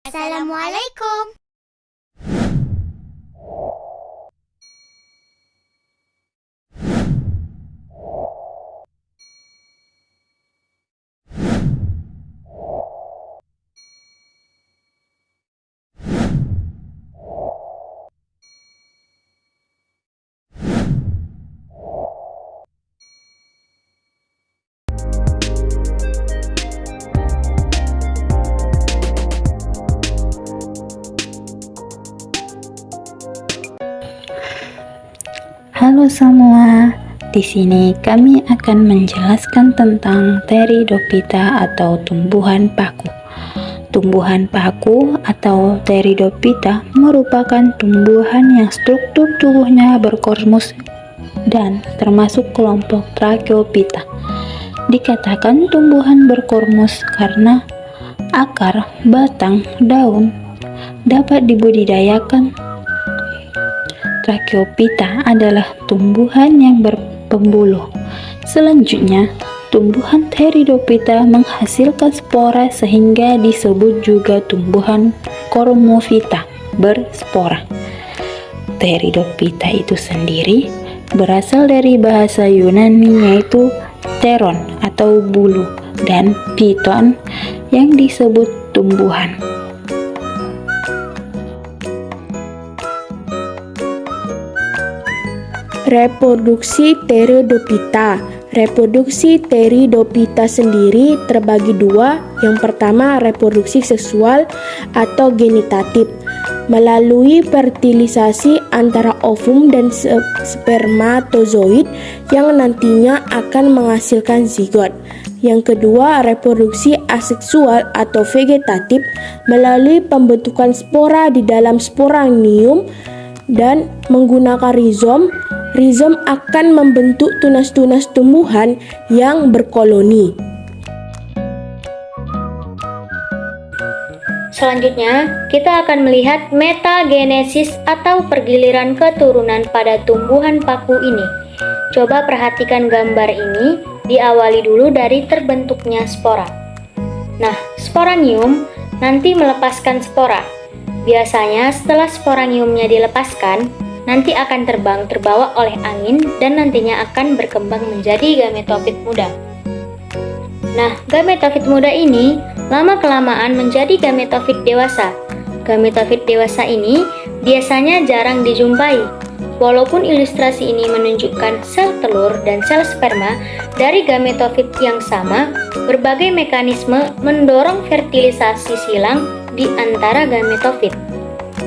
Assalamualaikum. Halo semua, di sini kami akan menjelaskan tentang Pteridophyta atau tumbuhan paku. Tumbuhan paku atau Pteridophyta merupakan tumbuhan yang struktur tubuhnya berkormus dan termasuk kelompok Tracheophyta. Dikatakan tumbuhan berkormus karena akar, batang, daun dapat dibudidayakan. Tracheophyta adalah tumbuhan yang berpembuluh. Selanjutnya, tumbuhan Pteridophyta menghasilkan spora sehingga disebut juga tumbuhan Cormophyta berspora. Pteridophyta itu sendiri berasal dari bahasa Yunani yaitu pteron atau bulu dan phyton yang disebut tumbuhan. Reproduksi Pteridophyta. Reproduksi Pteridophyta sendiri terbagi dua. Yang pertama, reproduksi seksual atau genitatif melalui fertilisasi antara ovum dan spermatozoid yang nantinya akan menghasilkan zigot. Yang kedua, reproduksi aseksual atau vegetatif melalui pembentukan spora di dalam sporanium dan menggunakan rizom. Rizom akan membentuk tunas-tunas tumbuhan yang berkoloni. Selanjutnya, kita akan melihat metagenesis atau pergiliran keturunan pada tumbuhan paku ini. Coba perhatikan gambar ini, diawali dulu dari terbentuknya spora. Nah, sporanium nanti melepaskan spora. Biasanya setelah sporaniumnya dilepaskan, nanti akan terbang terbawa oleh angin dan nantinya akan berkembang menjadi gametofit muda. Nah, gametofit muda ini lama-kelamaan menjadi gametofit dewasa. Gametofit dewasa ini biasanya jarang dijumpai. Walaupun ilustrasi ini menunjukkan sel telur dan sel sperma dari gametofit yang sama, berbagai mekanisme mendorong fertilisasi silang di antara gametofit.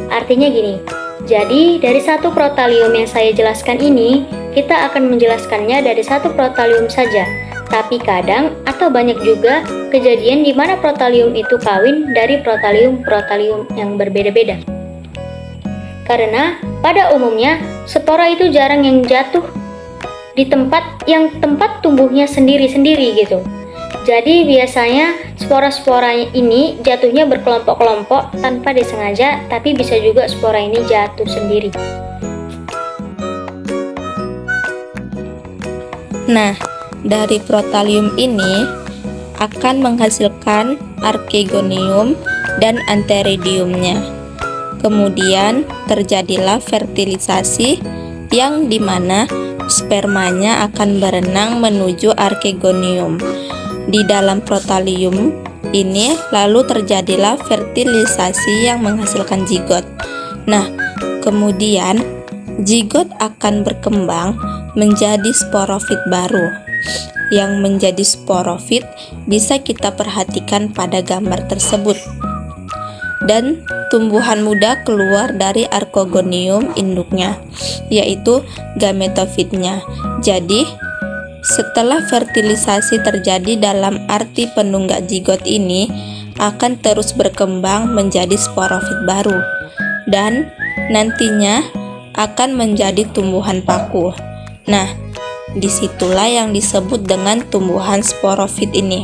Artinya gini, jadi dari satu protalium yang saya jelaskan ini, kita akan menjelaskannya dari satu protalium saja. Tapi kadang atau banyak juga kejadian di mana protalium itu kawin dari protalium-protalium yang berbeda-beda. Karena pada umumnya spora itu jarang yang jatuh di tempat tumbuhnya sendiri-sendiri gitu. Jadi biasanya spora-spora ini jatuhnya berkelompok-kelompok tanpa disengaja, tapi bisa juga spora ini jatuh sendiri. Nah, dari protalium ini akan menghasilkan archegonium dan antheridiumnya. Kemudian terjadilah fertilisasi yang dimana spermanya akan berenang menuju archegonium. Di dalam protalium ini lalu terjadilah fertilisasi yang menghasilkan zigot. Nah, kemudian zigot akan berkembang menjadi sporofit baru. Yang menjadi sporofit bisa kita perhatikan pada gambar tersebut. Dan tumbuhan muda keluar dari archegonium induknya, yaitu gametofitnya. Jadi, setelah fertilisasi terjadi dalam arti penunggak zigot ini akan terus berkembang menjadi sporofit baru dan nantinya akan menjadi tumbuhan paku. Nah, disitulah yang disebut dengan tumbuhan sporofit ini.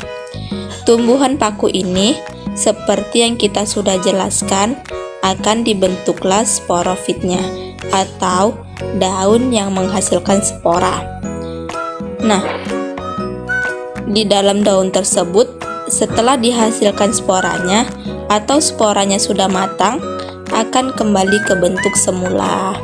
Tumbuhan paku ini seperti yang kita sudah jelaskan akan dibentuklah sporofitnya atau daun yang menghasilkan spora. Nah, di dalam daun tersebut setelah dihasilkan sporanya atau sporanya sudah matang, akan kembali ke bentuk semula.